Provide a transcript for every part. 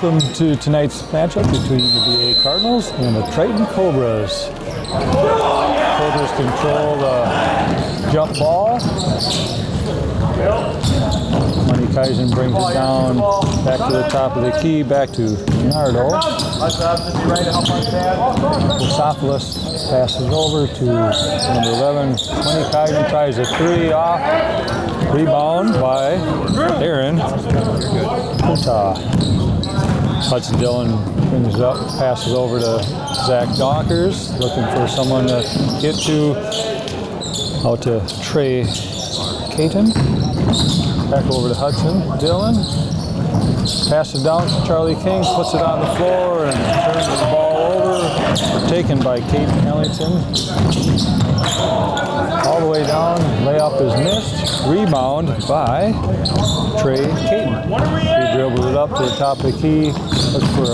Welcome to tonight's matchup between the BA Cardinals and the Triton Cobras. Cobras control the jump ball. Money Kaizen brings it down back to the top of the key, back to Nardo. Sophilis passes over to number 11. Money Kaizen tries a 3 off. Rebound by Aaron Kota. Hudson Dillon brings it up, passes over to Zach Donkers, looking for someone to get to. Out to Trey Caton. Back over to Hudson Dillon. Passes down to Charlie King, puts it on the floor and turns the ball over. Taken by Caton Ellington. All the way down, layup is missed. Rebound by Trey Caton. He dribbles it up to the top of the key. Looks for a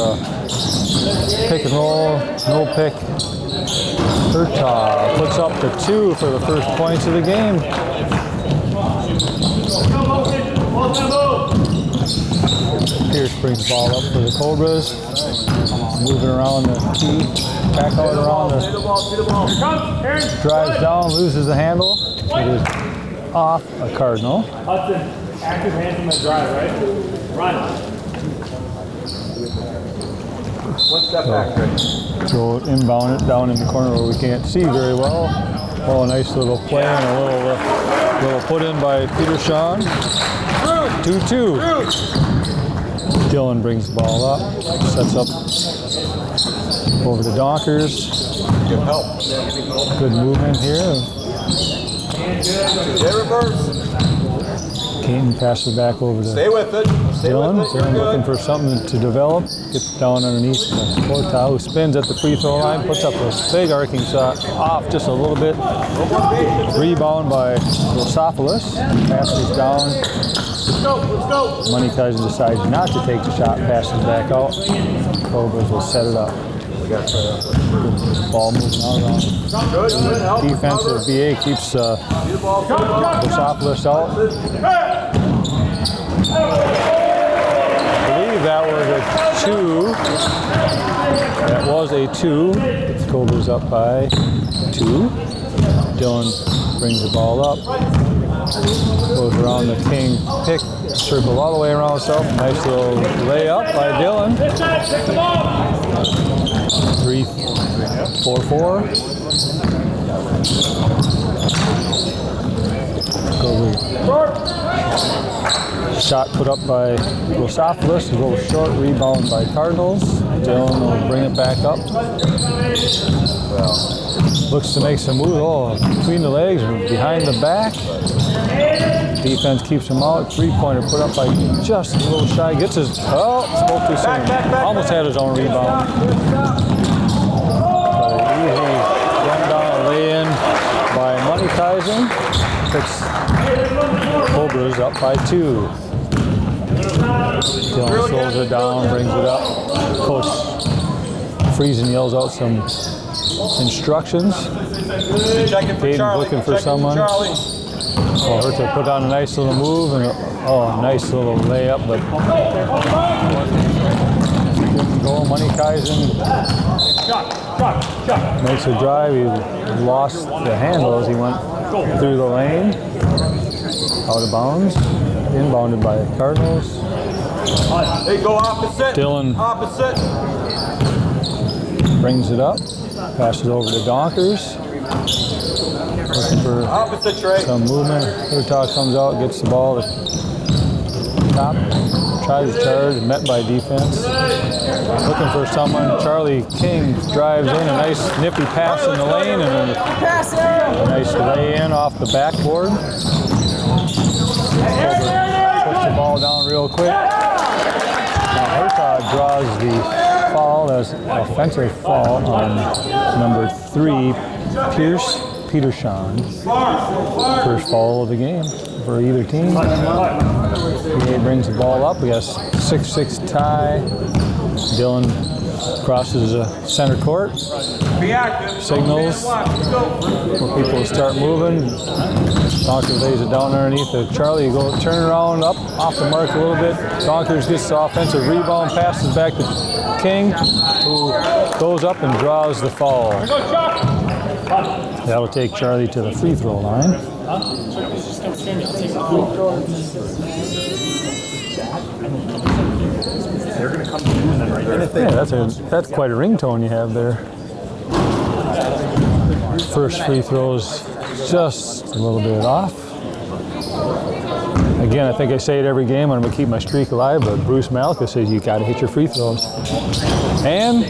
pick and roll, no pick. Hertog puts up the 2 for the first points of the game. Pierce brings the ball up for the Cobras. Moving around the key. Back out around the... Drives down, loses the handle. It is off a Cardinal. Hudson, active hand from the drive, right? Run. One step back, right? So inbound it down in the corner where we can't see very well. Oh, a nice little play and a little put in by Peter Sean. 2-2. Dillon brings the ball up, sets up over to Donkers. Good help. Good movement here. Caton passes back over to Dillon. Dillon looking for something to develop. Gets down underneath Kota, who spins at the free throw line, puts up a big arcing shot off just a little bit. Rebound by Rosopoulos. Passes down. Money Kaizen decides not to take the shot, passes back out. Cobras will set it up. Ball moving out around. Defense of BA keeps Rosopoulos out. I believe that was a 2. That was a 2. The Cobras up by 2. Dillon brings the ball up. Goes around the King pick. Circle all the way around himself. Nice little layup by Dillon. 3-4-4. Shot put up by Rosopoulos. A little short rebound by Cardinals. Dillon will bring it back up. Looks to make some moves. Oh, between the legs and behind the back. Defense keeps him out. 3-pointer put up by just a little shy. Gets his, spoke too soon. Almost had his own rebound. But an easy run down and lay in by Money Kaizen. Puts Cobras up by 2. Dillon slows it down, brings it up. Coach Friesen yells out some instructions. Caden looking for someone. Oh, Hertog put on a nice little move and a nice little layup, but didn't go. Money Kaizen makes a drive. He lost the handle as he went through the lane. Out of bounds. Inbounded by the Cardinals. They go opposite. Dillon opposite. Brings it up. Passes over to Donkers. Looking for some movement. Hertog comes out, gets the ball to top. Tries to charge, met by defense. Looking for someone. Charlie King drives in. A nice nippy pass in the lane and a nice lay in off the backboard. Puts the ball down real quick. Now Hertog draws the foul as offensive foul on number 3, Peterson. First foul of the game for either team. PA brings the ball up. We got a 6-6 tie. Dillon Crosses center court. Signals for people to start moving. Donkers lays it down underneath the Charlie. You go turn around up off the mark a little bit. Donkers gets the offensive rebound, passes back to King, who goes up and draws the foul. That'll take Charlie to the free throw line. They're going to come to you and then right there. Yeah, that's quite a ringtone you have there. First free throw's just a little bit off. Again, I think I say it every game. I'm going to keep my streak alive, but Bruce Malka says you got to hit your free throws. And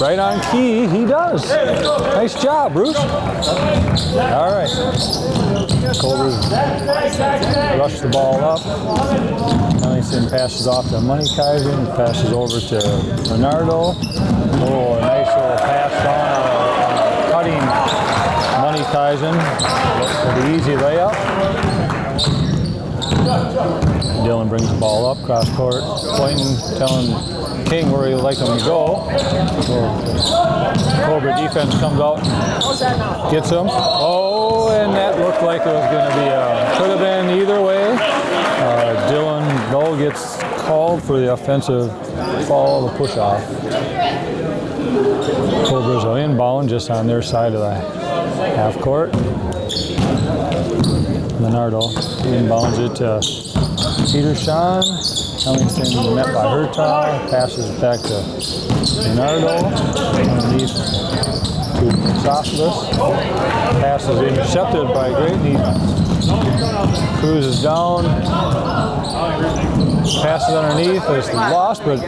right on key, he does. Nice job, Bruce. All right. Cobras rush the ball up. Ellingson passes off to Money Kaiser, passes over to Bernardo. Oh, a nice little pass down, cutting Money Kaiser for the easy layup. Dylan brings the ball up, cross court, pointing, telling King where he'd like him to go. So Cobra defense comes out, gets him. Oh, and that looked like it was going to be could have been either way. Dylan, though, gets called for the offensive foul, the push-off. Cobras are inbound just on their side of the half court. Leonardo inbounds it to Peter Sean. Ellingson met by Hertog, passes it back to Leonardo. Underneath to Soslis. Pass is intercepted by Greatney. Cruises down. Passes underneath. It's lost, but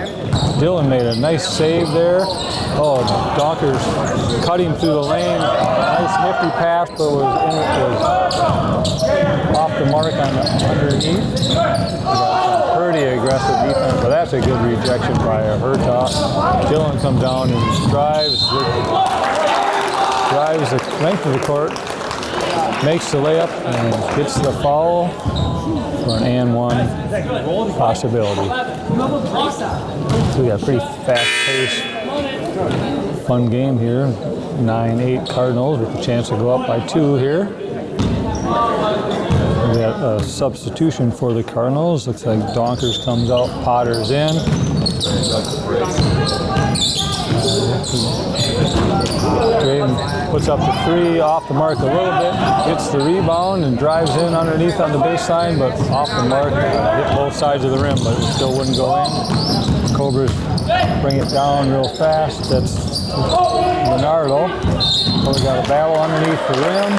Dylan made a nice save there. Oh, Donkers cutting through the lane. Nice nifty pass, but was off the mark on underneath. Pretty aggressive defense, but that's a good rejection by Hertog. Dylan comes down and drives the length of the court, makes the layup, and gets the foul for an and one possibility. So we got a pretty fast-paced, fun game here. 9-8 Cardinals with a chance to go up by 2 here. We got a substitution for the Cardinals. Looks like Donkers comes out, Potter's in. Triton puts up the 3, off the mark a little bit, gets the rebound and drives in underneath on the baseline, but off the mark, hit both sides of the rim, but it still wouldn't go in. Cobras bring it down real fast. That's Leonardo. So we got a battle underneath the rim.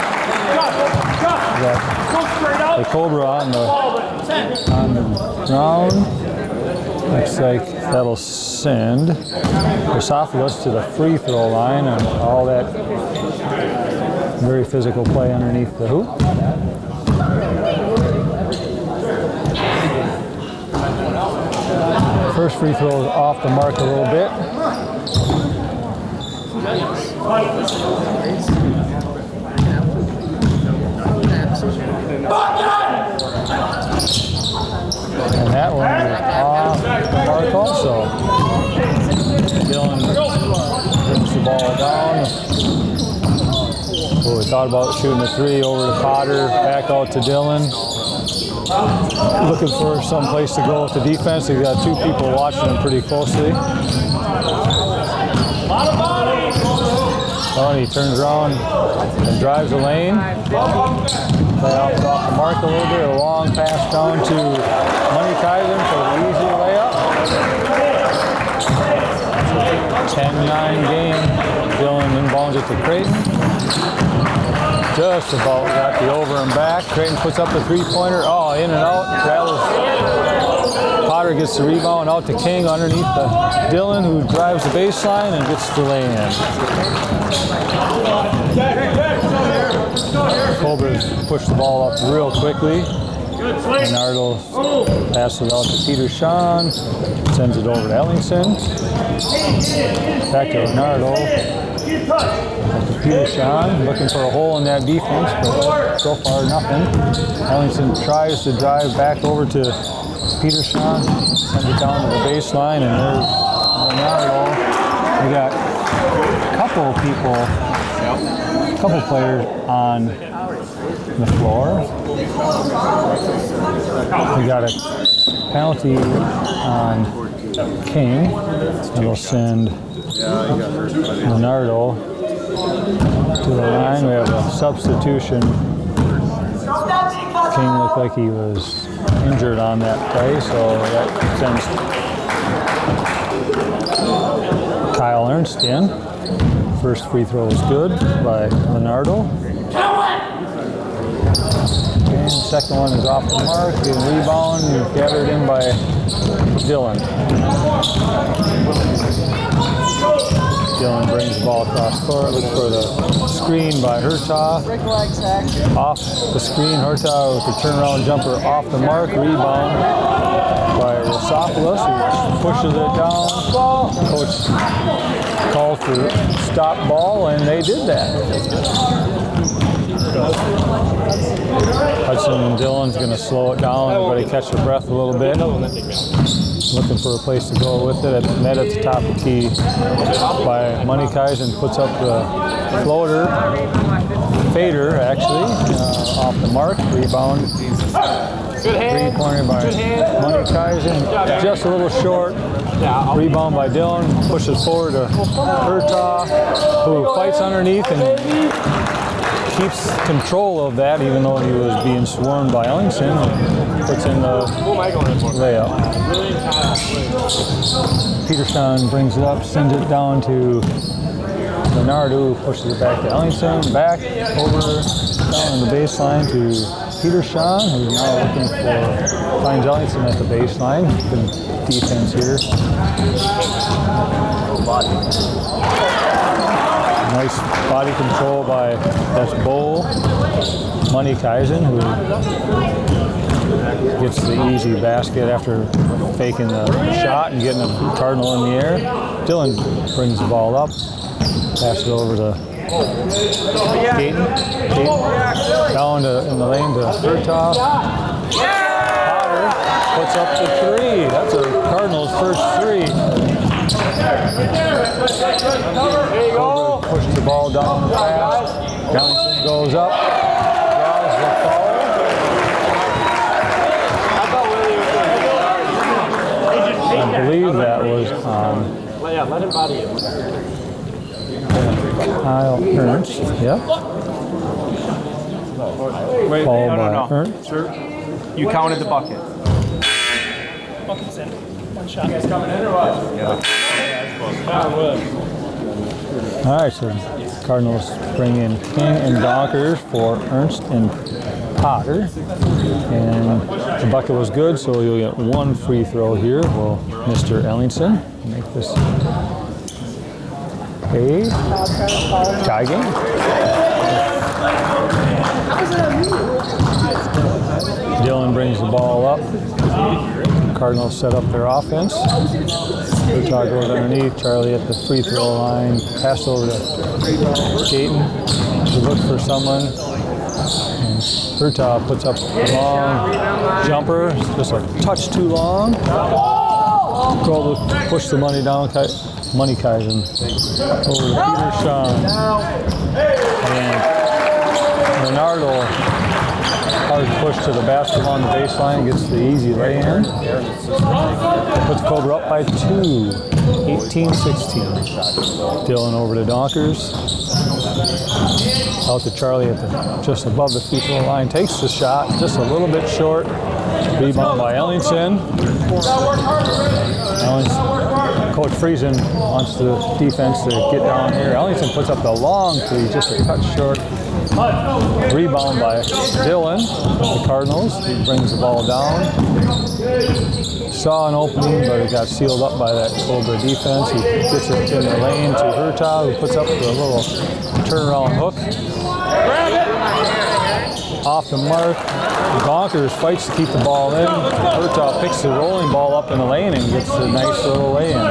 We got the Cobra on the ground. Looks like that'll send Chrysophilis to the free throw line, and all that very physical play underneath the hoop. First free throw is off the mark a little bit. And that one is off the mark also. Dylan brings the ball down. Oh, we thought about shooting a 3 over to Potter, back out to Dylan. Looking for some place to go with the defense. They've got 2 people watching him pretty closely. Oh, and he turns around and drives the lane. Play off the mark a little bit. A long pass down to Money Kaiser for the easy layup. 10-9 game. Dylan inbounds it to Triton. Just about got the over and back. Triton puts up the 3-pointer. Oh, in and out. Potter gets the rebound out to King underneath the Dylan, who drives the baseline and gets the lay-in. Cobras push the ball up real quickly. Leonardo passes it out to Peter Sean, sends it over to Ellingson. Back to Leonardo. To Peter Sean, looking for a hole in that defense, but so far nothing. Ellingson tries to drive back over to Peter Sean, sends it down to the baseline, and there's Leonardo. We got a couple players on the floor. We got a penalty on King. It'll send Leonardo to the line. We have a substitution. King looked like he was injured on that play, so that sends Kyle Ernst in. First free throw was good by Leonardo. And the second one is off the mark. And rebound gathered in by Dylan. Dylan brings the ball across court. Looks for the screen by Hurtagh. Off the screen, Hurtagh with the turnaround jumper off the mark. Rebound by Rosopoulos, who pushes it down. Coach called for stop ball, and they did that. Hudson and Dylan's going to slow it down. Everybody catch their breath a little bit. Looking for a place to go with it. Net at the top of the key by Moneykaisen, puts up the floater. Fader, actually, off the mark. Rebound. Three-pointer by Moneykaisen. Just a little short. Rebound by Dylan. Pushes forward to Hurtagh, who fights underneath and keeps control of that, even though he was being swarmed by Ellingson. Puts in the layup. Peterson brings it up, sends it down to Leonardo, who pushes it back to Ellingson. Back over down on the baseline to Peterson, who's now looking for, finds Ellingson at the baseline. Good defense here. Nice body control by, that's Bo Moneykaisen, who gets the easy basket after faking the shot and getting a Cardinal in the air. Dylan brings the ball up, passes it over to Caden. Down in the lane to Hurtagh. Potter puts up the three. That's a Cardinals' first three. There you go. Pushes the ball down fast. Ellingson goes up. Draws the foul. I believe that was on Kyle Ernst. Yep. Wait, Followed by no. Ernst. Sir, you counted the bucket. Bucket's in. One shot. You guys coming in or what? Yeah. All right, so Cardinals bring in King and Donkers for Ernst and Potter. And the bucket was good, so you'll get one free throw here. Will Mr. Ellingson make this a tie game? Dylan brings the ball up. Cardinals set up their offense. Hurtagh goes underneath. Charlie at the free throw line. Pass over to Caden to look for someone. And Hurtagh puts up a long jumper. Just a touch too long. Go to push the money down. Moneykaisen over to Peterson. And Leonardo. Hard push to the basket on the baseline, gets the easy lay-in. Puts Cobra up by 2, 18-16. Dylan over to Donkers. Out to Charlie at just above the free throw line. Takes the shot, just a little bit short. Rebound by Ellingson. Coach Friesen wants the defense to get down here. Ellingson puts up the long three, just a touch short. Rebound by Dylan, the Cardinals. He brings the ball down. Saw an opening, but it got sealed up by that Cobra defense. He gets it in the lane to Hurtagh, who puts up the little turnaround hook. Off the mark. Donkers fights to keep the ball in. Hurtagh picks the rolling ball up in the lane and gets a nice little lay-in.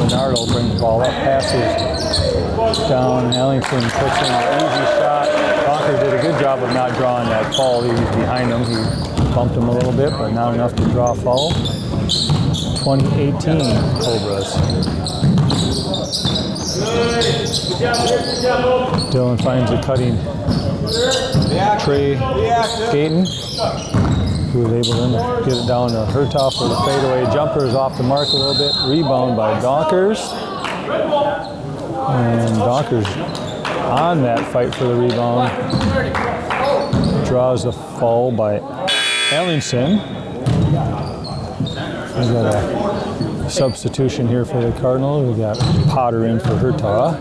Leonardo brings the ball up, passes down, and Ellingson puts in an easy shot. Donkers did a good job of not drawing that foul. He was behind him. He bumped him a little bit, but not enough to draw a foul. 2018 Cobras. Dylan finds a cutting Trey Gaten, who was able to get it down to Hertoff for the fadeaway jumper. Is off the mark a little bit. Rebound by Donkers. And Donkers on that fight for the rebound. Draws a foul by Ellingson. We got a substitution here for the Cardinals. We got Potter in for Hertaw.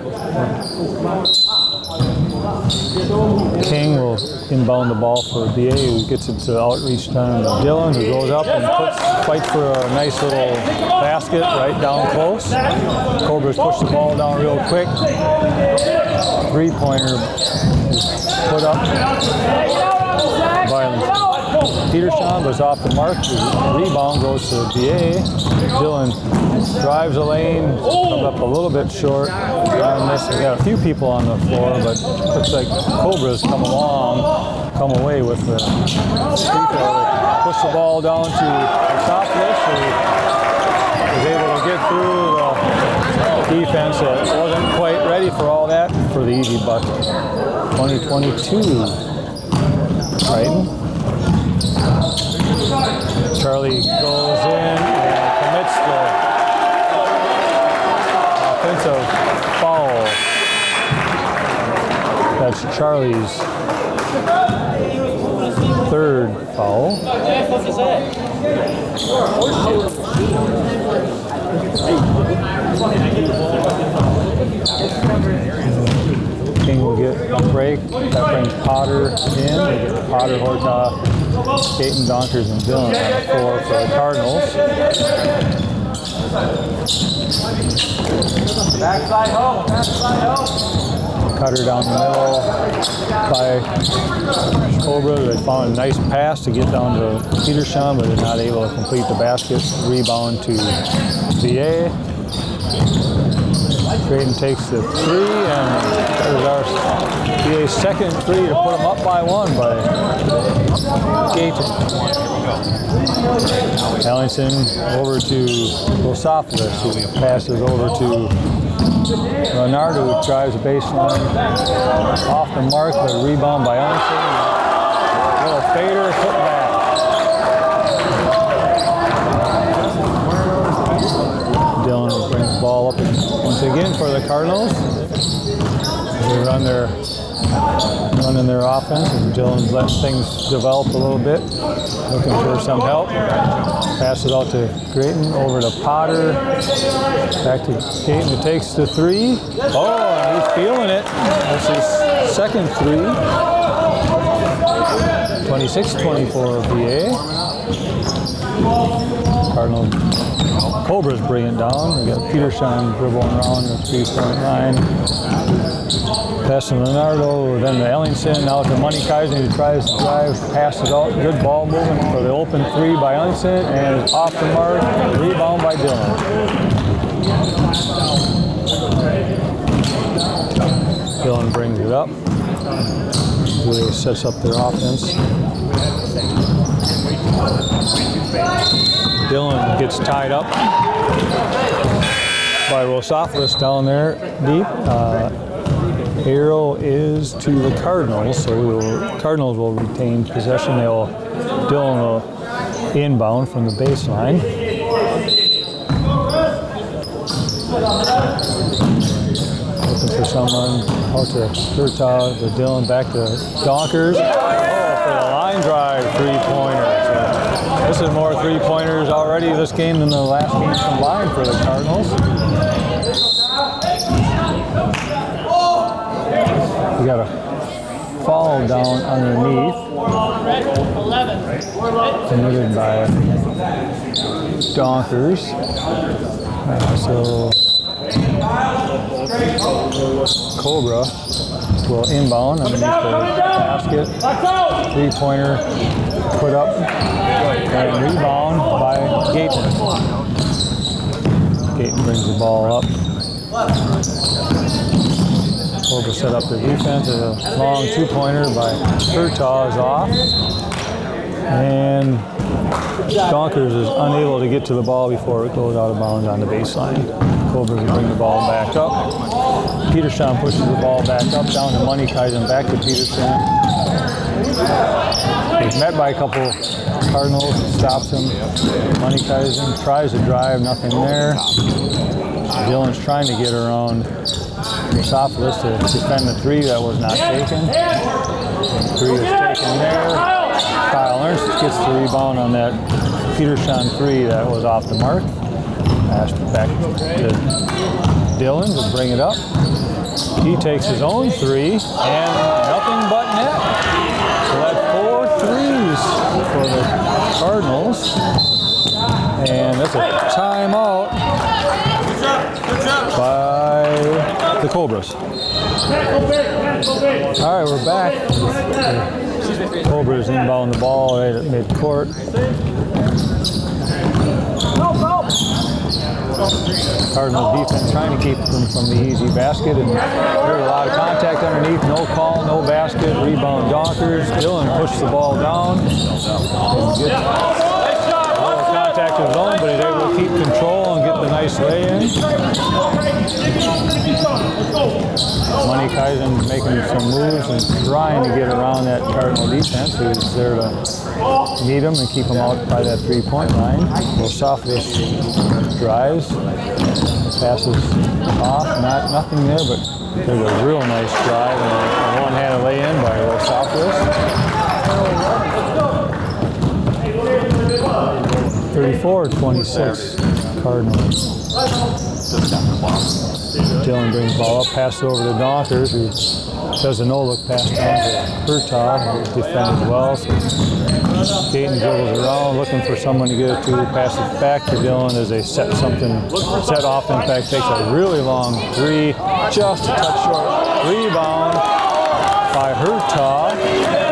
King will inbound the ball for BA, who gets it to outreach down to Dylan, who goes up and fights for a nice little basket right down close. Cobras push the ball down real quick. Three-pointer put up by Peterson, but it's off the mark. The rebound goes to BA. Dylan drives the lane, comes up a little bit short on this. We got a few people on the floor, but looks like Cobras come away with the free throw. Push the ball down to Softness, who was able to get through the defense that wasn't quite ready for all that for the easy bucket. 2022 Triton. Charlie goes in and commits the offensive foul. That's Charlie's third foul. King will get a break. That brings Potter in. We get Potter, Horta, Gaten, Donkers, and Dylan on the floor for the Cardinals. Backside home. Cutter down the middle by Cobra. They found a nice pass to get down to Peterson, but they're not able to complete the basket. Rebound to VA. Triton takes the three, and there's our VA's second three to put them up by one by Gaten. Ellingson over to Rosopoulos, who passes over to Leonardo, who drives the baseline off the mark, but a rebound by Ellingson. A little fader, put back. Dylan will bring the ball up once again for the Cardinals. They running their offense, and Dylan lets things develop a little bit, looking for some help. Pass it out to Grayton, over to Potter, back to Gaten, who takes the three. Oh, and he's feeling it. That's his second three. 26-24 VA. Cardinal Cobras bring it down. We got Peterson dribbling around the 3-point line. Pass to Leonardo, then to Ellingson, now to Money Kaiser, who tries to drive, passes out. Good ball movement for the open three by Ellingson, and it's off the mark. Rebound by Dylan. Dylan brings it up. Really sets up their offense. Dylan gets tied up by Rosopoulos down there deep. Arrow is to the Cardinals, so Cardinals will retain possession. Dylan will inbound from the baseline. Looking for someone out to Hertaw, to Dylan, back to Donkers. Oh, for the line drive three-pointer. So this is more three-pointers already this game than the last game combined for the Cardinals. We got a fall down underneath, committed by Donkers. So Cobra will inbound underneath the basket. Three-pointer put up and rebound by Gaten. Gaten brings the ball up. Cobra set up the defense. A long two-pointer by Hertaw is off. And Donkers is unable to get to the ball before it goes out of bounds on the baseline. Cobras will bring the ball back up. Peterson pushes the ball back up, down to Money Kaizen, back to Peterson. He's met by a couple Cardinals, stops him. Money Kaizen tries to drive, nothing there. Dylan's trying to get around Sophilis to defend the three that was not taken. Three was taken there. Kyle Ernst gets the rebound on that Peterson three that was off the mark. Passed back to Dylan to bring it up. He takes his own three and nothing but net. So that's 4 threes for the Cardinals. And that's a timeout by the Cobras. All right, we're back. Cobras inbound the ball right at midcourt. Cardinals defense trying to keep them from the easy basket, and there's a lot of contact underneath. No call, no basket. Rebound Donkers. Dylan pushed the ball down. And gets a little contact of his own, but he's able to keep control and get the nice lay-in. Money Kaizen making some moves and trying to get around that Cardinal defense, who's there to meet him and keep him out by that three-point line. Rosopoulos drives, passes off, nothing there, but there's a real nice drive and a one-handed lay-in by Rosopoulos. 34-26, Cardinals. Dylan brings the ball up, passes over to Donkers, who does a no-look pass down to Furtog, who defended well. So Dayton dribbles around, looking for someone to get it to, passes back to Dylan as they set off. In fact, takes a really long three, just a touch short. Rebound by Furtog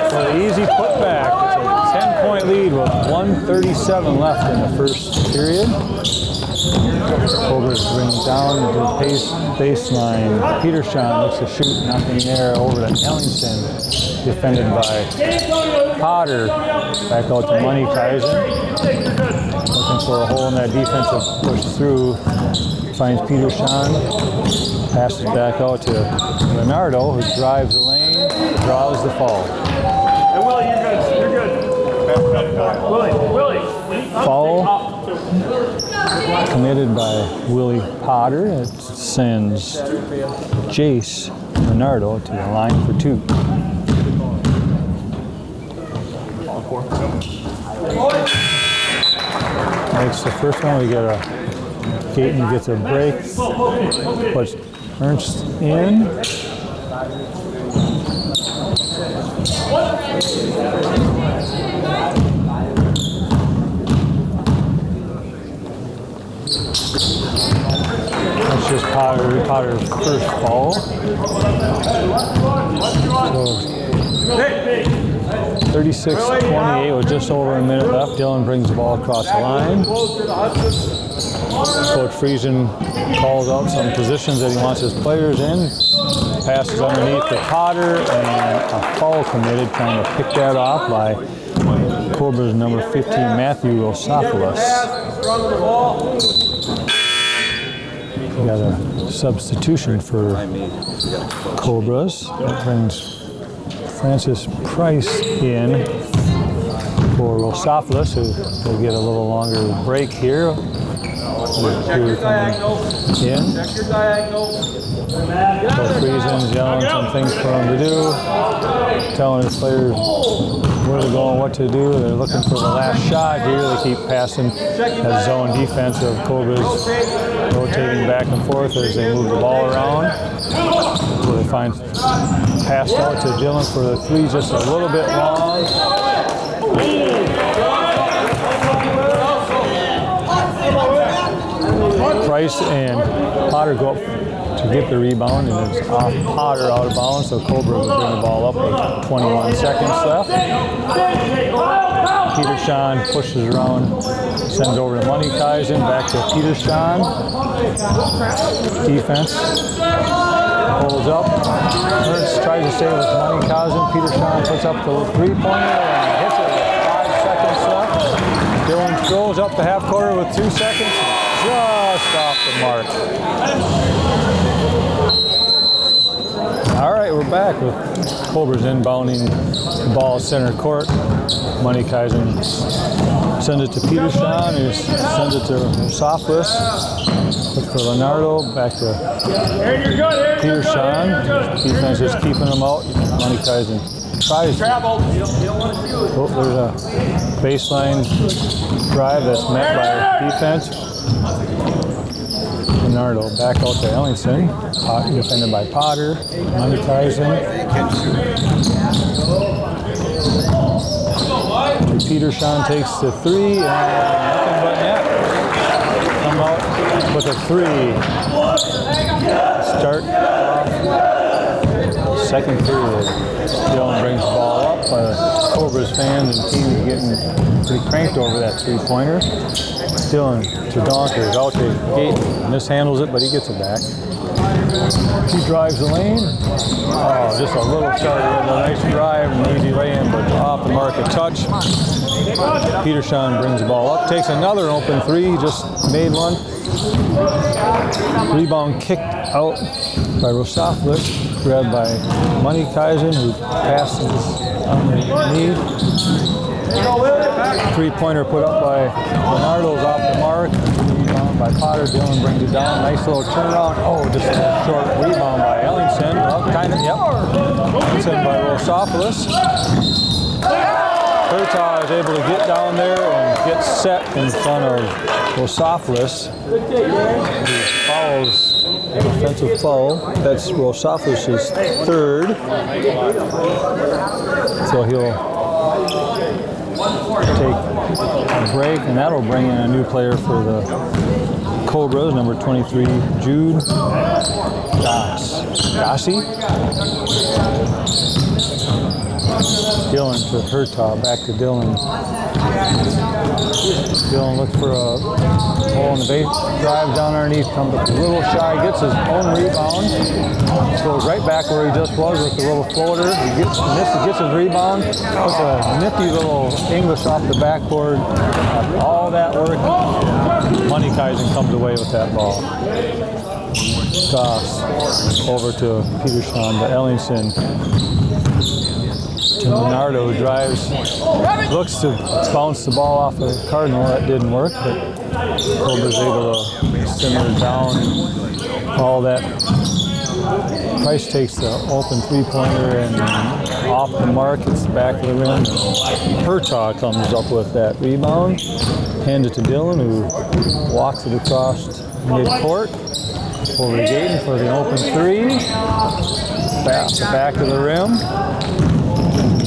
for the easy putback. It's a 10-point lead with 1:37 left in the first period. Cobras bring it down to the baseline. Peterson looks to shoot, nothing there. Over to Ellington, defended by Potter. Back out to Money Kaizen. Looking for a hole in that defensive push through. Finds Peterson. Passes back out to Leonardo, who drives the lane, draws the foul. Hey, Willie, you're good. Willie. Foul committed by Willie Potter. It sends Jace Leonardo to the line for two. Makes the first one. We get a Dayton gets a break. Puts Ernst in. That's just Potter's first foul. So 36-28 with just over a minute left. Dylan brings the ball across the line. Coach Friesen calls out some positions that he wants his players in. Passes underneath to Potter, and a foul committed, trying to pick that off by Cobra's number 15, Matthew Rosopoulos. We got a substitution for Cobras. That brings Francis Price in for Rosopoulos, who will get a little longer break here. Coming in. Coach Friesen's yelling some things for him to do, telling his players where to go and what to do. They're looking for the last shot here. They keep passing that zone defense of Cobras, rotating back and forth as they move the ball around. So they find passed out to Dylan for the three, just a little bit long. Price and Potter go up to get the rebound, and it's off Potter out of bounds, so Cobra will bring the ball up with 21 seconds left. Peterson pushes around, sends over to Money Kaizen, back to Peterson. Defense holds up. Ernst tries to stay with Money Kaizen. Peterson puts up the three-pointer and hits it with 5 Dylan throws up the half quarter with 2 seconds. Just off the mark. All right, we're back with Cobras inbounding the ball center court. Moneykaisen sends it to Peterson, who sends it to Softwest. Look for Leonardo, back to Peterson. Defense is keeping them out. Moneykaisen tries. Oh, there's a baseline drive that's met by defense. Leonardo back out to Ellingson, defended by Potter. Moneykaisen. Peterson takes the 3 and nothing but net. Come out with a 3. Start second period. Dylan brings the ball up. Cobras fans and teams getting pretty cranked over that 3-pointer. Dylan to Donkers, out to Gate, mishandles it, but he gets it back. He drives the lane. Oh, just a little short. A nice drive, an easy lay-in, but off the mark a touch. Peterson brings the ball up, takes another open 3, just made one. Rebound kicked out by Rosopoulos, grabbed by Moneykaisen, who passes underneath. 3-pointer put up by Leonardo's off the mark. Rebound by Potter. Dylan brings it down. Nice little turnaround. Oh, just a short rebound by Ellingson. Well, kind of, yep. Ellingson by Rosopoulos. Triton is able to get down there and get set in front of Rosopoulos. He fouls an offensive foul. That's Rosopoulos' 3rd. So he'll take a break, and that'll bring in a new player for the Cobras, number 23, Jude Gossi. Dylan to Hertog, back to Dylan. Dylan looks for a hole in the base, drives down underneath, comes up a little shy, gets his own rebound, goes right back where he just was with the little floater. He gets his rebound, puts a nifty little English off the backboard. After all that work, Moneykaisen comes away with that ball. Toss over to Peterson, to Ellingson. To Leonardo, who drives, looks to bounce the ball off the Cardinal. That didn't work, but Cobra's able to simmer down all that. Price takes the open 3-pointer and off the mark, it's the back of the rim. Hertog comes up with that rebound, hands it to Dylan, who walks it across mid-court. Over to Gaten for the open 3. Back of the rim.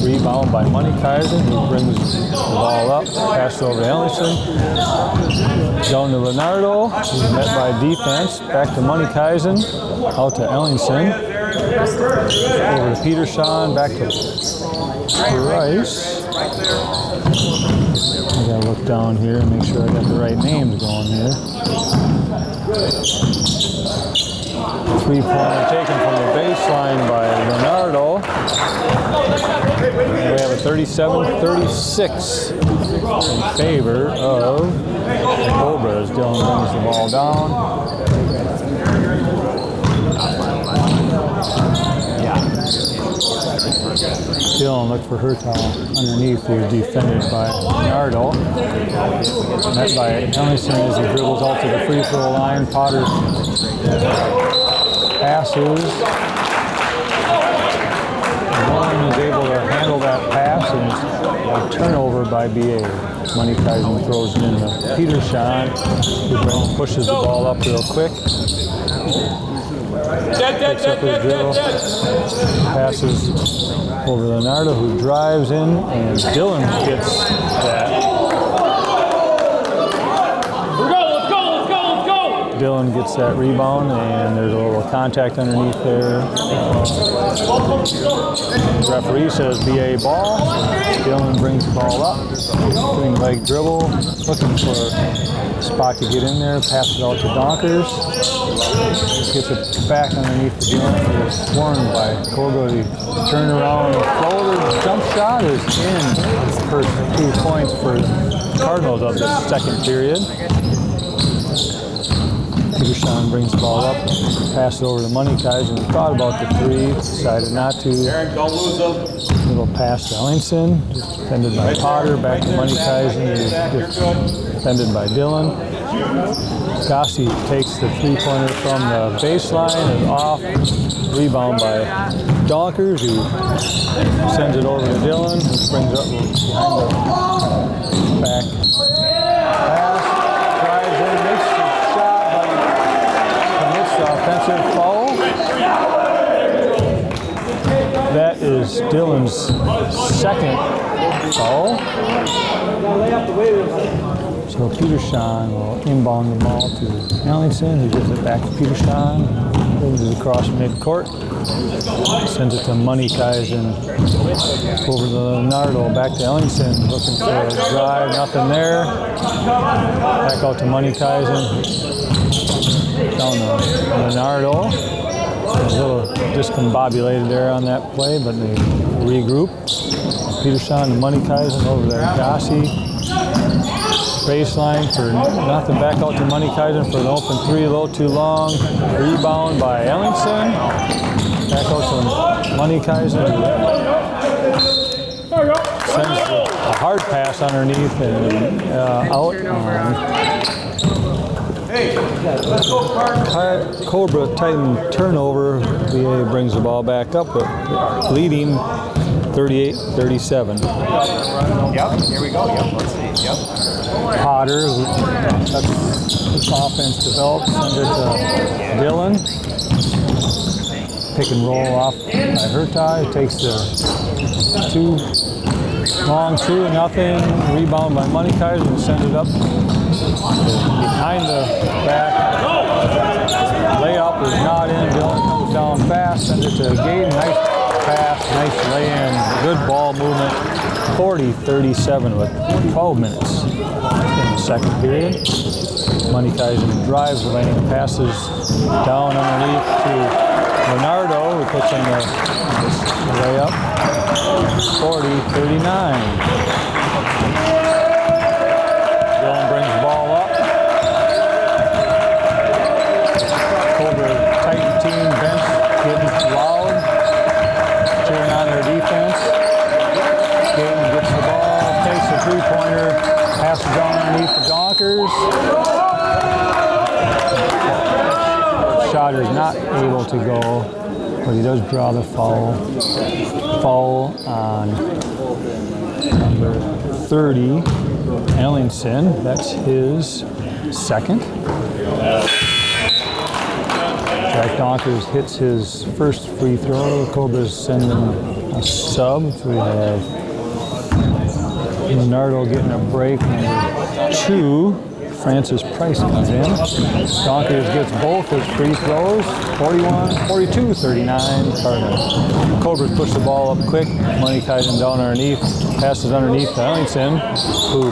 Rebound by Moneykaisen, who brings the ball up, passes over to Ellingson. Down to Leonardo, who's met by defense. Back to Moneykaisen, out to Ellingson. Over to Peterson, back to Rice. I gotta look down here and make sure I got the right names going here. 3-pointer taken from the baseline by Leonardo. We have a 37-36 in favor of the Cobras. Dylan brings the ball down. Dylan looked for Hertog underneath, who was defended by Leonardo. Met by Ellingson as he dribbles out to the free throw line. Potter passes. One is able to handle that pass, and a turnover by BA. Moneykaisen throws it into Peterson, who pushes the ball up real quick. Picks up his dribble, passes over Leonardo, who drives in, and Dylan gets that. Dylan gets that rebound, and there's a little contact underneath there. The referee says BA ball. Dylan brings the ball up, doing leg dribble, looking for a spot to get in there, passes it out to Donkers. Gets it back underneath the Dylan. It's swarmed by Kogo. The turnaround floater jump shot is in. First 2 points for Cardinals of the second period. Peterson brings the ball up, passes over to Moneykaisen. He thought about the three, decided not to. Little pass to Ellingson, defended by Potter, back to Moneykaisen, defended by Dillon. Gossi takes the three-pointer from the baseline, is off, rebound by Donkers, who sends it over to Dillon, who brings up behind the back pass, drives in, makes the shot, but commits the offensive foul. That is Dillon's second foul. So Peterson will inbound the ball to Ellingson, who gives it back to Peterson, moves it across midcourt, sends it to Moneykaisen, over to Leonardo, back to Ellingson, looking for a drive, nothing there. Back out to Moneykaisen, down to Leonardo. A little discombobulated there on that play, but they regroup. Peterson to Moneykaisen, over there Gossi. Baseline for nothing, back out to Moneykaisen for an open three, a little too long. Rebound by Ellingson. Back out to Moneykaisen. Sends a hard pass underneath and out on Cobra Titan turnover. VA brings the ball back up, but leading 38-37. Yep, here we go. Yep, let's see. Yep. Potter, that's this offense developed, sends it to Dillon. Pick and roll off by Hertai, takes the two, long 2-0, rebound by Moneykaisen, sends it up behind the back. Layup is not in, Dillon comes down fast, sends it to Gaten, nice pass, nice lay-in, good ball movement. 40-37 with 12 minutes in the second period. Moneykaisen drives the lane, passes down underneath to Leonardo, who puts in the layup. 40-39. Dillon brings the ball up. Cobra Titan team bench getting loud, cheering on their defense. Gaten gets the ball, takes the three-pointer, passes down underneath the Donkers. Shot is not able to go, but he does draw the foul. Foul on number 30, Ellingson. That's his second. Jack Donkers hits his first free throw. Cobra's sending a sub. So we have Leonardo getting a break. Number 2, Francis Price comes in. Donkers gets both his free throws. 42-39 Cardinals. Cobras push the ball up quick. Moneykaisen down underneath. Passes underneath to Ellingson, who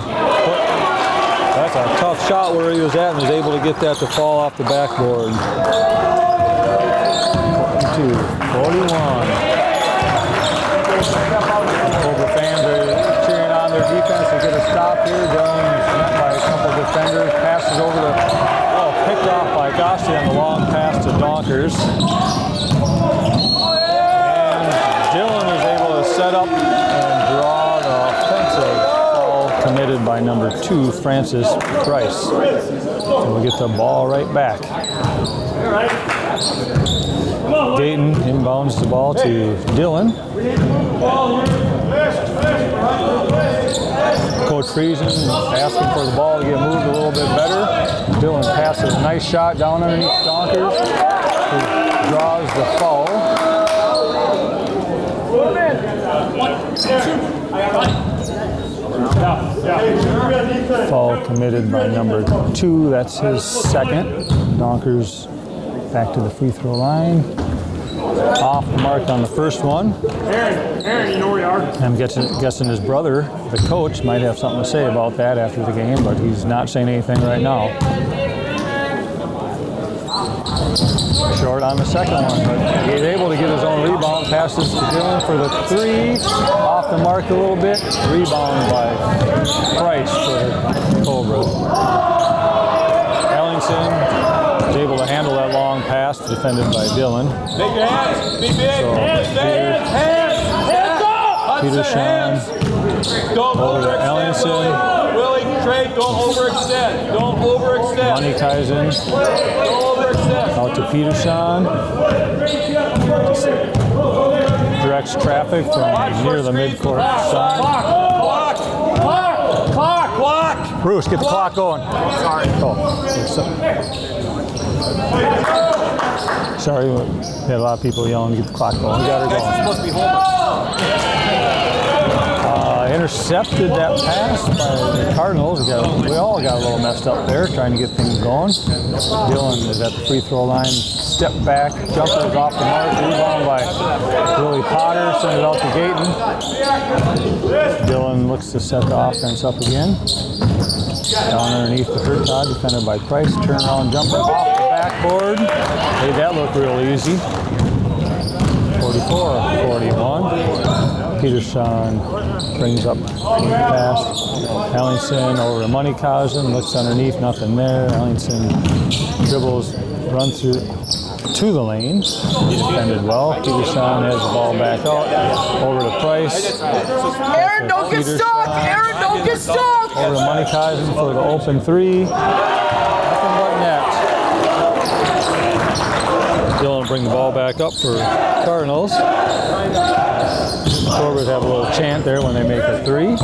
that's a tough shot where he was at and was able to get that to fall off the backboard. 42-41. Cobra fans are cheering on their defense to get a stop here. Dillon's met by a couple defenders. Passes over to, picked off by Gossi on the long pass to Donkers. And Dillon is able to set up and draw the offensive foul committed by number 2, Francis Price. So we'll get the ball right back. Gaten inbounds the ball to Dillon. Coach Friesen asking for the ball to get moved a little bit better. Dillon passes a nice shot down underneath Donkers, who draws the foul. Foul committed by number 2, that's his second. Donkers back to the free throw line. Off the mark on the first one. Aaron, you know where you are. I'm guessing his brother, the coach, might have something to say about that after the game, but he's not saying anything right now. Short on the second one, but he's able to get his own rebound, passes to Dillon for the 3. Off the mark a little bit. Rebound by Price for the Cobras. Ellingson is able to handle that long pass defended by Dillon. Make your hands. Be big. Hands. Hands up. Peter Sean Don't over to Ellingson. Willie, Trey, don't overextend. Don't overextend. Money Kaizen Don't overextend. out to Peter Sean. Directs traffic from near the midcourt side. Clock. Bruce, get the clock going. Sorry, we had a lot of people yelling to get the clock going. We got her going. Supposed to be home. Intercepted that pass by the Cardinals. We all got a little messed up there trying to get things going. Dillon is at the free throw line. Step back. Jumper is off the mark. Rebound by Willie Potter. Send it out to Gayton. Dillon looks to set the offense up again. Down underneath the Hurtad, defended by Price. Turnaround jumper off the backboard. Made that look real easy. 44-41. Peter Sean brings up the pass. Ellingson over to Money Kaizen. Looks underneath, nothing there. Ellingson dribbles, runs through to the lane. Defended well. Peter Sean has the ball back out. Over to Price. Aaron, don't get stuck! Aaron, don't get stuck! Over to Money Kaizen for the open 3. Nothing but net. Dillon bring the ball back up for Cardinals. Corbett have a little chant there when they make a 3.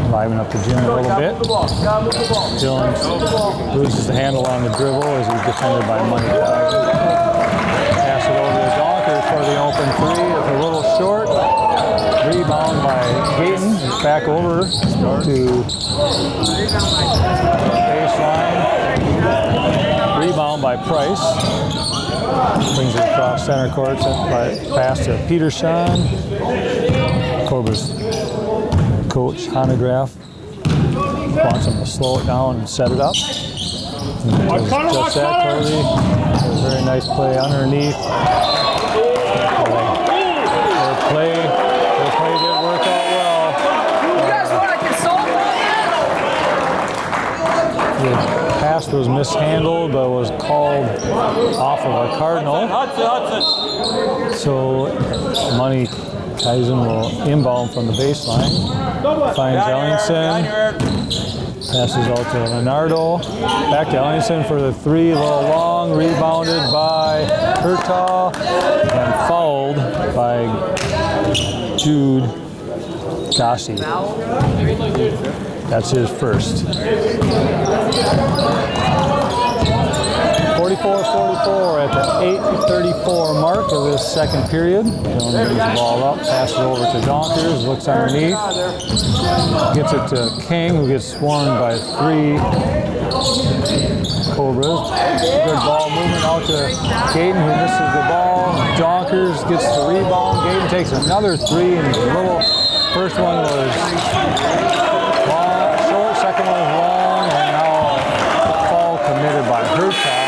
Liven up the gym a little bit. Dillon loses the handle on the dribble as he's defended by Money Kaizen. Pass it over to Donkers for the open 3. It's a little short. Rebound by Gayton. Back over to baseline. Rebound by Price. Brings it across center court. Pass to Peter Sean. Corbett's coach, Hanegraaff, wants him to slow it down and set it up. And just that, Corby. A very nice play underneath. Their play did work out well. You guys want to consult? The pass was mishandled, but was called off of a Cardinal. So Money Kaizen will inbound from the baseline. Finds Ellingson. Passes out to Leonardo. Back to Ellingson for the 3. A little long. Rebounded by Hurtad and fouled by Jude Gossi. That's his first. 44-44 at the 8:34 mark of this second period. Dillon brings the ball up, passes over to Donkers, looks underneath, gets it to King, who gets swarmed by 3 Cobras. Good ball movement out to Gayton, who misses the ball. Donkers gets the rebound. Gayton takes another 3, and the little first one was long, short, second one was long, and now a foul committed by Hurtad.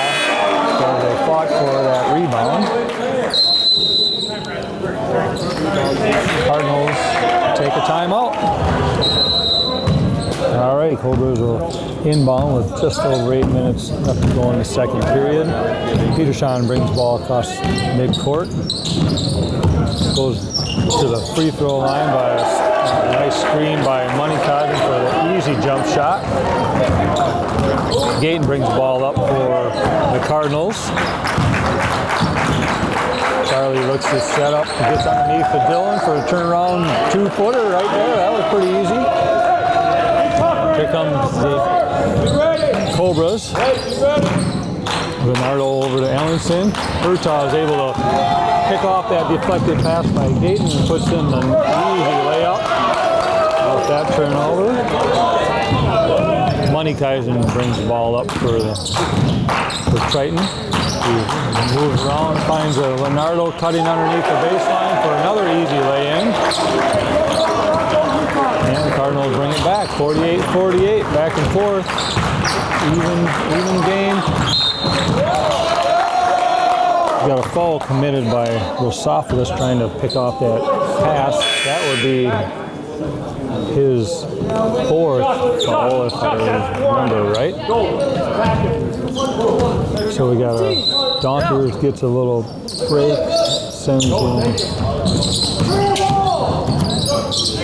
So they fought for that rebound. Cardinals take a timeout. All right, Cobras will inbound with just over 8 minutes left to go in the second period. Peter Sean brings the ball across midcourt. Goes to the free throw line by a nice screen by Money Kaizen for the easy jump shot. Gayton brings the ball up for the Cardinals. Charlie looks to set up, gets underneath the Dillon for a turnaround 2-footer right there. That was pretty easy. Here comes the Cobras. Leonardo over to Ellingson. Hurtad is able to pick off that deflected pass by Gayton and puts in an easy layup off that turnover. Money Kaizen brings the ball up for Triton. He moves around, finds a Leonardo cutting underneath the baseline for another easy lay-in. And the Cardinals bring it back, 48-48, back and forth. Even game. got a foul committed by Rosopoulos trying to pick off that pass. That would be his fourth foul, if I remember right. So we got a Donkers gets a little break, sends in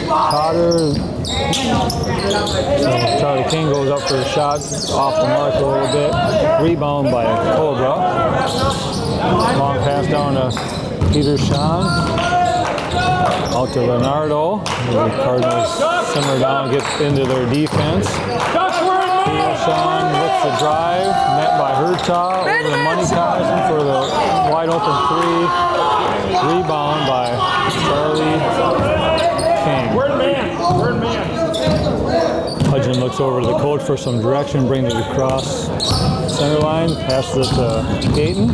Potter. So Charlie King goes up for a shot, off the mark a little bit. Rebound by Cobra. Long pass down to Peter Sean. Out to Leonardo. The Cardinals simmer down, get into their defense. Peter Sean with the drive, met by Hertaw over the money Tyson for the wide open three. Rebound by Charlie King. Hudson looks over to the coach for some direction, brings it across center line, passes it to Peyton.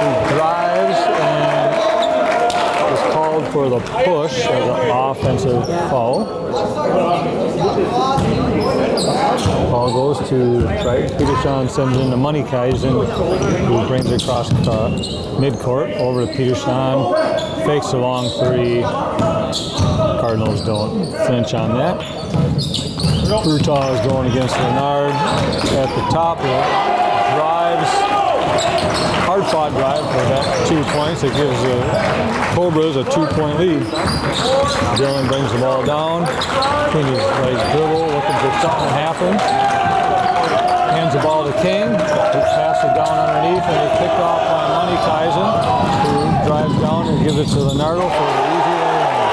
He drives and is called for the push as an offensive foul. Ball goes to Triton. Peter Sean sends in to Money Kaizen, who brings it across midcourt over to Peter Sean. Fakes a long three. Cardinals don't flinch on that. Hertaw is going against Leonard at the top. Drives. Hard-fought drive for that 2 points. It gives the Cobras a 2-point lead. Dylan brings the ball down. King is like dribble, looking for something to happen. Hands the ball to King. He passes it down underneath and it's picked off by Money Kaizen, who drives down and gives it to Leonardo for the easy lay-in.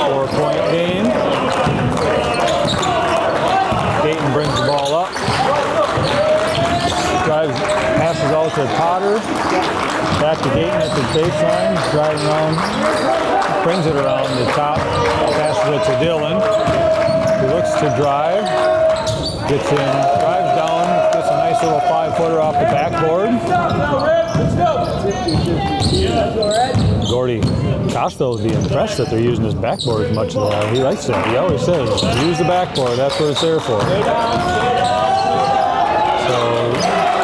4-point game. Dayton brings the ball up. Drives, passes out to Potter. Back to Dayton at the baseline. Driving around, brings it around the top. Passes it to Dylan. He looks to drive. Gets in, drives down, gets a nice little 5-footer off the backboard. Gordy Costello would be impressed that they're using this backboard as much as they are. He likes it. He always says, use the backboard. That's what it's there for. So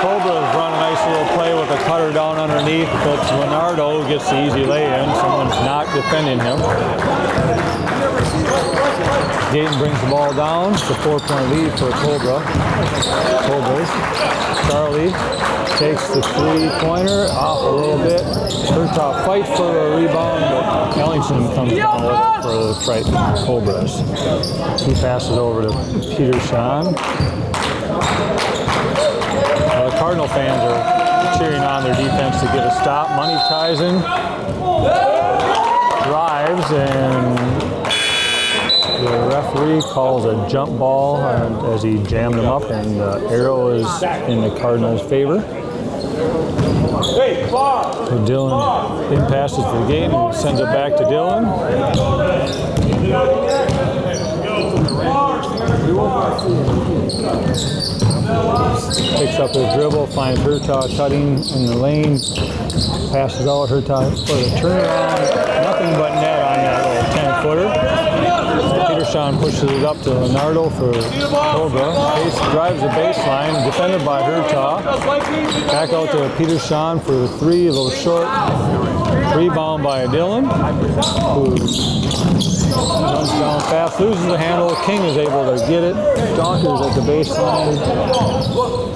Cobra's run a nice little play with a cutter down underneath, but Leonardo gets the easy lay-in. Someone's not defending him. Dayton brings the ball down. It's a 4-point lead for Cobras. Charlie takes the three-pointer off a little bit. Hertaw fights for a rebound, but Ellingson comes down with it for the Triton Cobras. He passes over to Peter Sean. The Cardinal fans are cheering on their defense to get a stop. Money Kaizen drives and the referee calls a jump ball as he jammed him up, and the arrow is in the Cardinals' favor. So Dylan then passes to the game and sends it back to Dylan. Picks up his dribble, finds Hertaw cutting in the lane, passes out Hertaw for the turnaround. Nothing but net on that little 10-footer. Peter Sean pushes it up to Leonardo for Cobra. Drives the baseline, defended by Hertaw. Back out to Peter Sean for the three, a little short. Rebound by Dylan, who runs down fast, loses the handle. King is able to get it. Donkers at the baseline.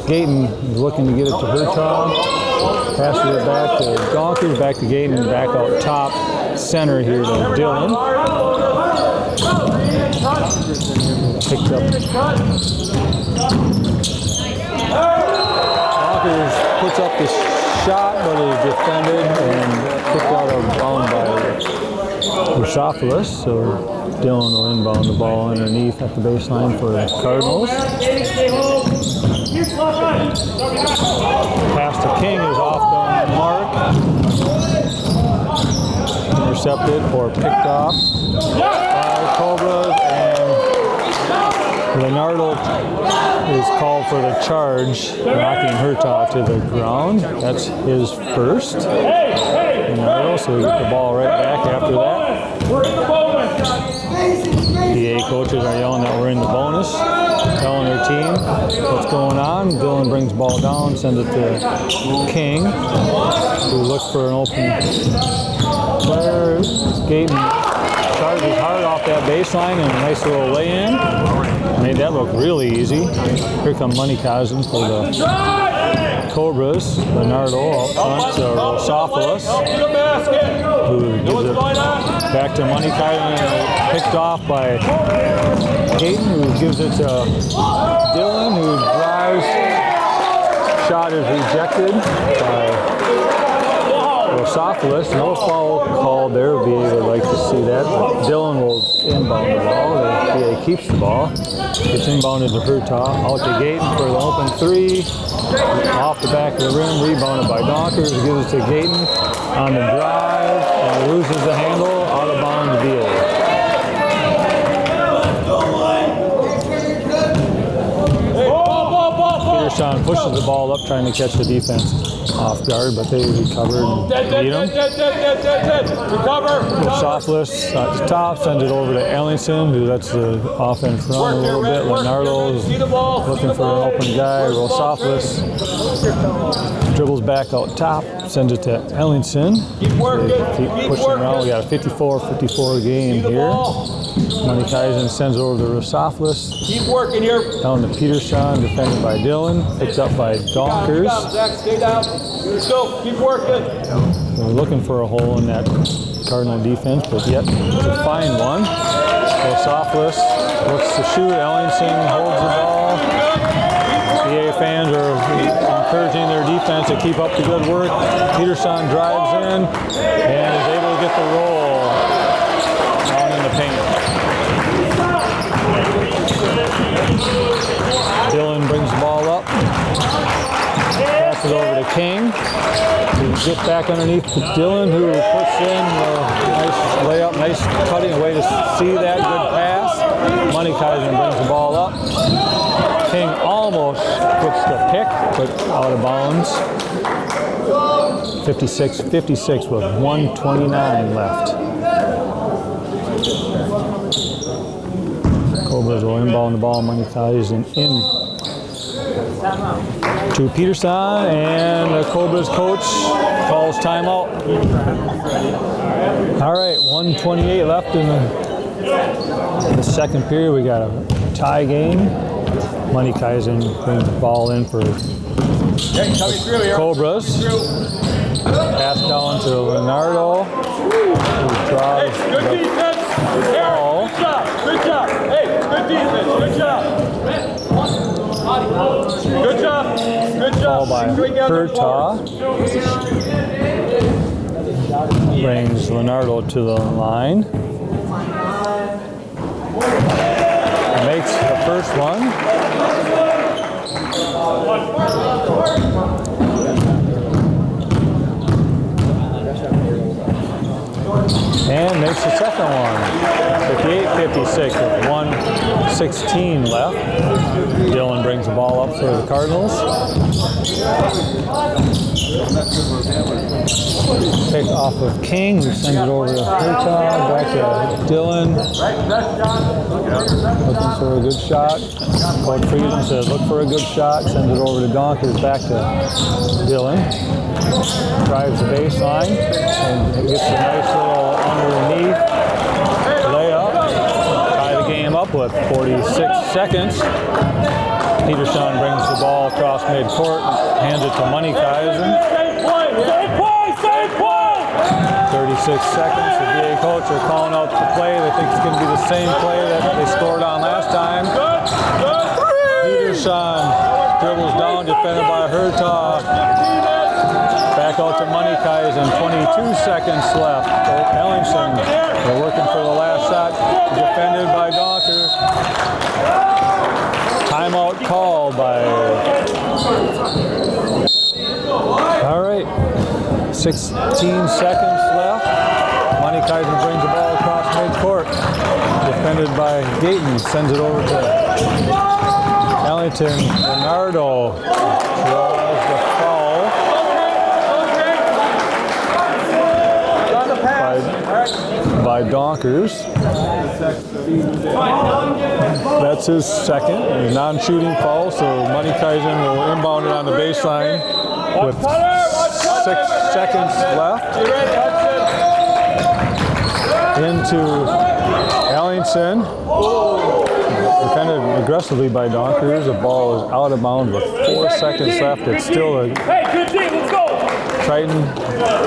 Gayton is looking to get it to Hertaw. Passes it back to Donkers, back to Gayton, back out top center here to Dylan. Picked up. Donkers puts up the shot, but is defended and kicked out of bound by Rosopoulos. So Dylan will inbound the ball underneath at the baseline for the Cardinals. Pass to King is off the mark. Intercepted or picked off by Cobras, and Leonardo is called for the charge, knocking Hertaw to the ground. That's his first. Leonardo, so we get the ball right back after that. The VA coaches are yelling that we're in the bonus, telling their team what's going on. Dylan brings the ball down, sends it to King, who looks for an open player. Gaten charges hard off that baseline and a nice little lay-in. Made that look really easy. Here come Money Cousin for the Cobras. Leonardo out front to Rosopoulos, who gives it back to Money Cousin, picked off by Gaten, who gives it to Dylan, who drives. Shot is rejected by Rosopoulos. No foul called there. VA would like to see that. But Dylan will inbound the ball. The VA keeps the ball. It's inbounded to Hurtaugh. Out to Gaten for the open three. Off the back of the rim. Rebounded by Donkers. Gives it to Gaten on the drive. And loses the handle. Out of bounds VA. Peterson pushes the ball up, trying to catch the defense off guard, but they recovered and beat him. Rosopoulos at the top, sends it over to Ellingson, who lets the offense run a little bit. Leonardo's looking for an open guy. Rosopoulos dribbles back out top, sends it to Ellingson. Keep pushing around. We got a 54-54 game here. Money Kaizen sends it over to Rosopoulos. Keep working here. Down to Peterson, defended by Dylan. Picked up by Donkers. Stay down. Let's go. Keep working. We're looking for a hole in that Cardinal defense, but yet to find one. Rosopoulos looks to shoot. Ellingson holds the ball. VA fans are encouraging their defense to keep up the good work. Peterson drives in and is able to get the roll down in the paint. Dylan brings the ball up. Passes over to King. He gets back underneath to Dylan, who puts in a nice layup, nice cutting away to see that good pass. Money Kaizen brings the ball up. King almost gets the pick, but out of bounds. 56-56 with 1:29 left. Cobras will inbound the ball. Money Kaizen in to Peterson, and the Cobras coach calls timeout. All right, 1:28 left in the second period. We got a tie game. Money Kaizen brings the ball in for Cobras. Pass down to Leonardo, who draws the ball. Good job. Hey, good defense. Good job. Good job. Good job. Ball by Hurtaugh. Brings Leonardo to the line. Makes the first one. And makes the second one. 58-56 with 1:16 left. Dylan brings the ball up for the Cardinals. Pick off of King, who sends it over to Hurtaugh, back to Dylan. Looking for a good shot. Coach Friesen says, look for a good shot. Sends it over to Donkers, back to Dylan. Drives the baseline and gets a nice little underneath layup. Tie the game up with 46 seconds. Peterson brings the ball across midcourt, hands it to Money Kaizen. 36 seconds. The VA coach are calling out the play. They think it's going to be the same play that they scored on last time. Peterson dribbles down, defended by Hurtaugh. Back out to Money Kaizen. 22 seconds left. Ellingson, they're working for the last shot. Defended by Donker. Timeout called by... All right. 16 seconds left. Money Kaizen brings the ball across midcourt. Defended by Gaten. Sends it over to Ellington. Leonardo draws the foul by Donkers. That's his second. A non-shooting foul, so Money Kaizen will inbound it on the baseline with 6 seconds left. Into Ellingson. Defended aggressively by Donkers. The ball is out of bounds with 4 seconds left. It's still a Triton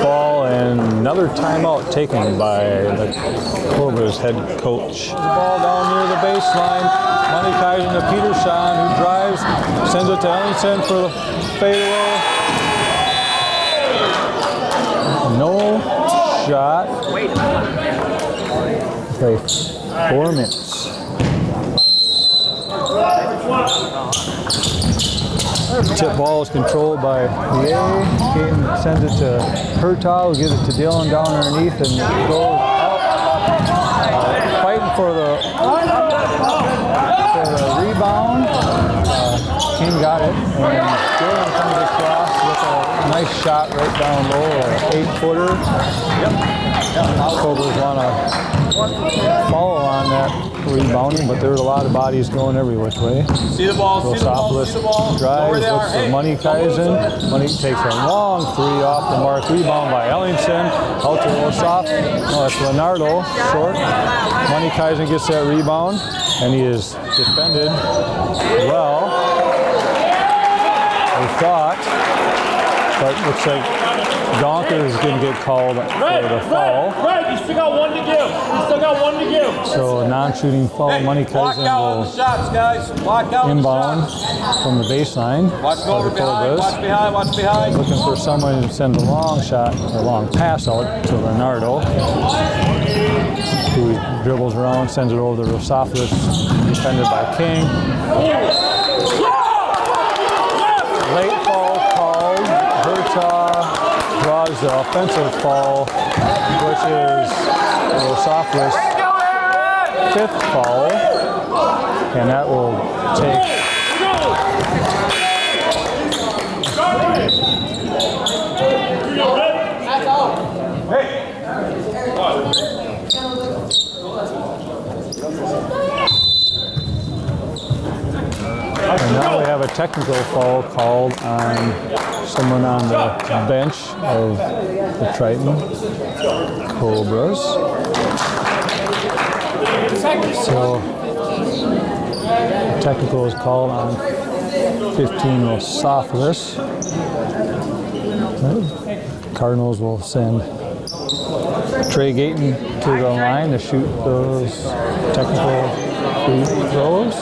ball and another timeout taken by the Cobra's head coach. The ball down near the baseline. Money Kaizen to Peterson, who drives, sends it to Ellingson for the fadeaway. No shot. Okay, 4 minutes. Tip ball is controlled by the A. Gaten sends it to Hertog, who gives it to Dylan down underneath and goes out. Fighting for the rebound. King got it, and Dylan comes across with a nice shot right down low, an 8-footer. Cobras want to follow on that rebounding, but there are a lot of bodies going every which way. See the ball, see the ball, see the ball. Drives, looks for Money Kaizen. Money takes a long 3 off the mark. Rebound by Ellingson. Out to Ossoff. Oh, that's Leonardo. Short. Money Kaizen gets that rebound, and he is defended well. We thought, but looks like Donker is going to get called for the foul. Right, you still got 1 to give. So a non-shooting foul. Money Kaizen will inbound from the baseline. Watch over behind, watch behind. Looking for someone to send a long shot, or a long pass out to Leonardo, who dribbles around, sends it over to Rosopoulos, defended by King. Late foul called. Hertog draws the offensive foul, which is Rosopoulos' 5th foul, and that will take and now we have a technical foul called on someone on the bench of the Triton Cobras. So technical is called on 15 Rosopoulos. Cardinals will send Trey Gaten to the line to shoot those technical free throws.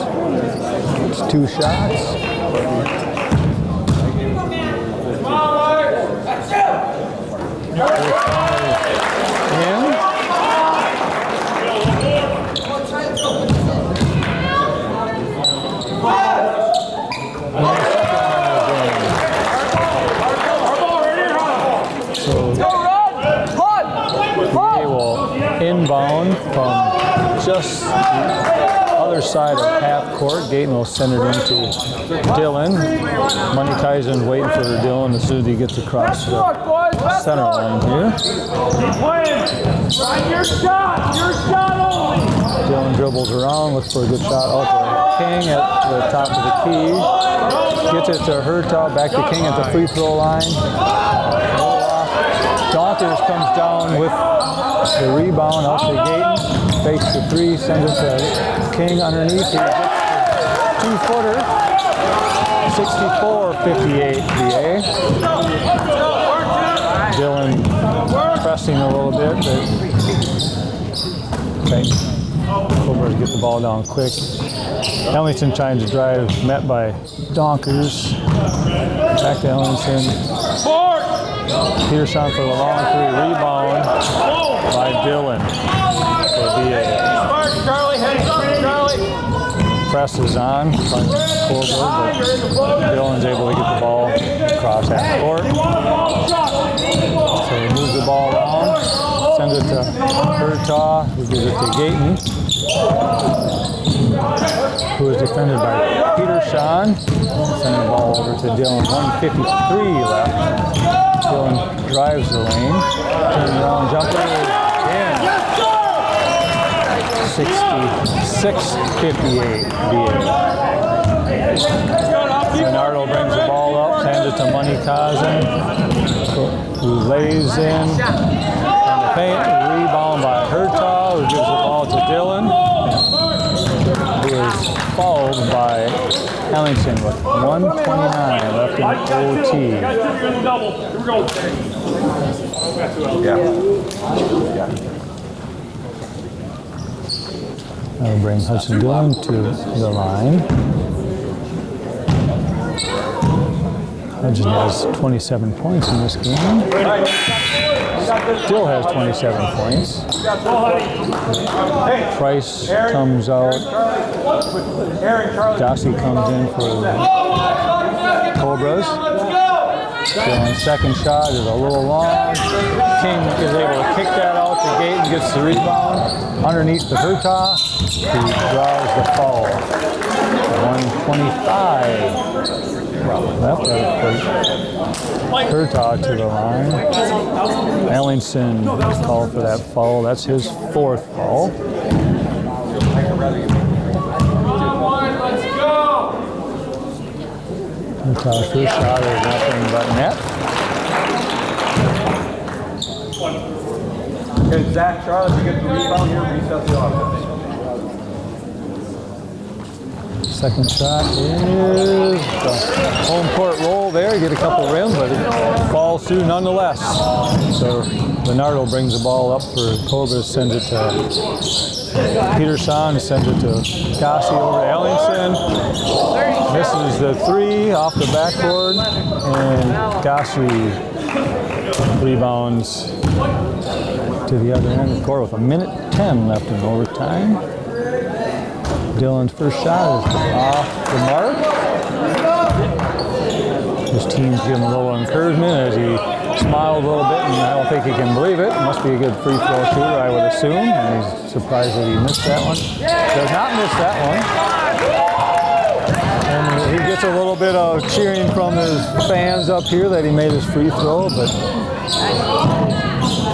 It's 2 shots. In. So they will inbound from just the other side of half court. Gaten will send it into Dylan. Money Kaizen waiting for Dylan as soon as he gets across the center line here. Your shot only. Dylan dribbles around, looks for a good shot out to King at the top of the key. Gets it to Hertog, back to King at the free throw line. Donkers comes down with the rebound out to Gaten. Fakes the 3, sends it to King underneath. He gets the 2-footer. 64-58 VA. Dylan pressing a little bit, but okay. Cobras get the ball down quick. Ellingson trying to drive, met by Donkers. Back to Ellingson. Peterson for the long 3, rebound by Dylan. For VA. Press is on by Cobra, but Dylan's able to get the ball across half court. So he moves the ball around, sends it to Hertog, who gives it to Gaten, who is defended by Peterson. Send the ball over to Dylan. 1:53 left. Dylan drives the lane. Turns around, jumper is in. 66-58 BA. Bernardo brings the ball up, hands it to Money Cousin, who lays in the paint, rebound by Hertog, who gives the ball to Dylan, who is fouled by Ellington with 1:29 left in OT. That'll bring Hudson Dillon to the line. Hudson has 27 points in this game. Still has 27 points. Price comes out. Dustin comes in for the Cobras. Dillon's second shot is a little long. King is able to kick that out to Gate and gets the rebound. Underneath the Hertog, who draws the foul. 1:25 left. Hertog to the line. Ellington called for that foul. That's his fourth foul. Hertog's first shot is nothing but net. Okay, Zach, Charlotte, you get the rebound here, reset the offense. Second shot is the home court roll there. Get a couple rims, but it falls through nonetheless. So Bernardo brings the ball up for Cobras, sends it to Peterson, sends it to Cassie over to Ellington. Misses the three off the backboard, and Cassie rebounds to the other end of the court with 1:10 left in overtime. Dylan's first shot is off the mark. His team's giving a little encouragement as he smiled a little bit, and I don't think he can believe it. Must be a good free throw shooter, I would assume. And he's surprised that he missed that one. Does not miss that one. And he gets a little bit of cheering from his fans up here that he made his free throw, but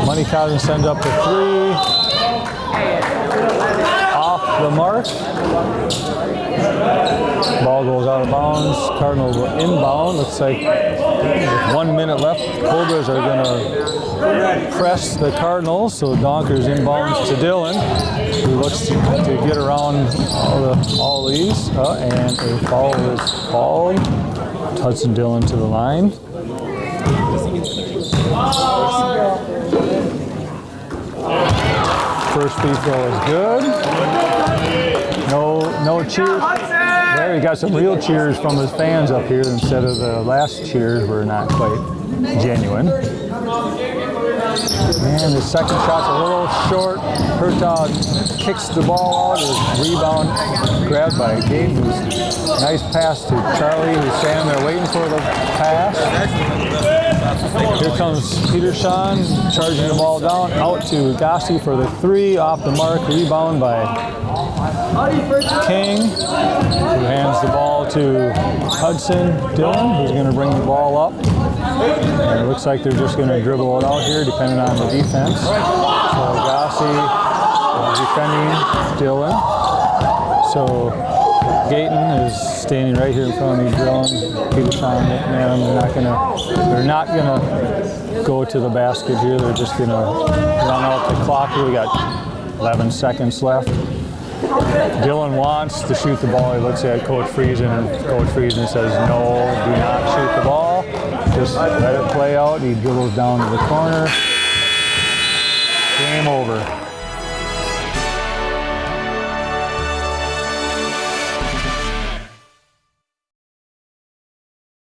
Money Cousin sends up the three. Off the mark. Ball goes out of bounds. Cardinals will inbound. Looks like with 1 minute left, Cobras are going to press the Cardinals. So Donker's inbounds to Dylan, who looks to get around all these. And a foul is called. Hudson Dillon to the line. First free throw is good. No cheers. There, he got some real cheers from his fans up here instead of the last cheers were not quite genuine. And the second shot's a little short. Hertog kicks the ball out. His rebound grabbed by Gabe. Nice pass to Charlie, who's standing there waiting for the pass. Here comes Peterson, charging the ball down, out to Gassi for the three, off the mark, rebound by King, who hands the ball to Hudson Dillon, who's going to bring the ball up. And it looks like they're just going to dribble it out here, depending on the defense. So Gassi defending Dillon. So Gayton is standing right here in front of me, Dillon. Peterson looking at him. They're not gonna go to the basket here. They're just gonna run out the clock. We got 11 seconds left. Dillon wants to shoot the ball. He looks at Coach Friesen, and Coach Friesen says, no, do not shoot the ball. Just let it play out. He dribbles down to the corner. Game over.